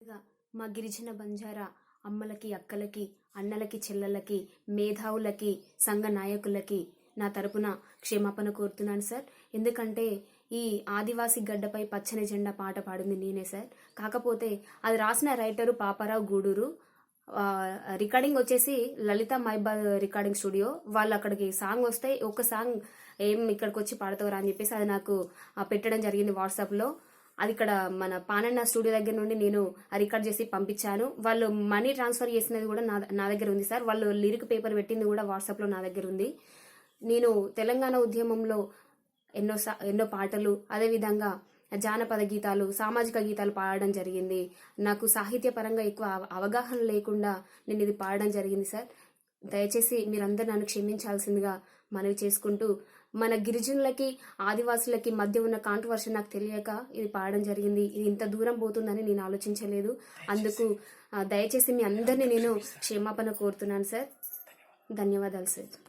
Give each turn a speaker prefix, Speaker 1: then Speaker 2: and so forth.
Speaker 1: మా గిరిజన బంజారా అమ్మలకి, అక్కలకి, అన్నలకి, చెల్లెళ్ళకి, మేధావులకి, సంఘ నాయకులకి నా తరపున క్షమాపణ కోరుతున్నాను సార్. ఎందుకంటే ఈ ఆదివాసి గడ్డపై పచ్చని జెండా పాట పాడింది నేనే సార్. కాకపోతే అది రాసిన రైటరు పాపారావు గూడూరు. రికార్డింగ్ వచ్చేసి లలిత మైబాద్ రికార్డింగ్ స్టూడియో. వాళ్ళు అక్కడికి సాంగ్ వస్తే ఒక సాంగ్ ఏం ఇక్కడికి వచ్చి పాడతారా అని చెప్పేసి అది నాకు పెట్టడం జరిగింది వాట్సాప్లో. అది ఇక్కడ మన పానన్న స్టూడియో దగ్గర నుండి నేను రికార్డ్ చేసి పంపించాను. వాళ్ళు మనీ ట్రాన్స్ఫర్ చేసినది కూడా నా దగ్గర ఉంది సార్. వాళ్ళు లిరిక్ పేపర్ పెట్టింది కూడా వాట్సాప్లో నా దగ్గర ఉంది. నేను తెలంగాణ ఉద్యమంలో ఎన్నో పాటలు, అదేవిధంగా జానపద గీతాలు, సామాజిక గీతాలు పాడడం జరిగింది. నాకు సాహిత్యపరంగా ఎక్కువ అవగాహన లేకుండా నేను ఇది పాడడం జరిగింది సార్. దయచేసి మీరందరూ నన్ను క్షమించాల్సిందిగా మనవి చేసుకుంటూ, మన గిరిజనులకి, ఆదివాసులకి మధ్య ఉన్న కాంట్రవర్సీ నాకు తెలియక ఇది పాడడం జరిగింది. ఇది ఇంత దూరం పోతుందని నేను ఆలోచించలేదు. అందుకు దయచేసి మీ అందరినీ నేను క్షమాపణ కోరుతున్నాను సార్. ధన్యవాదాలు సార్.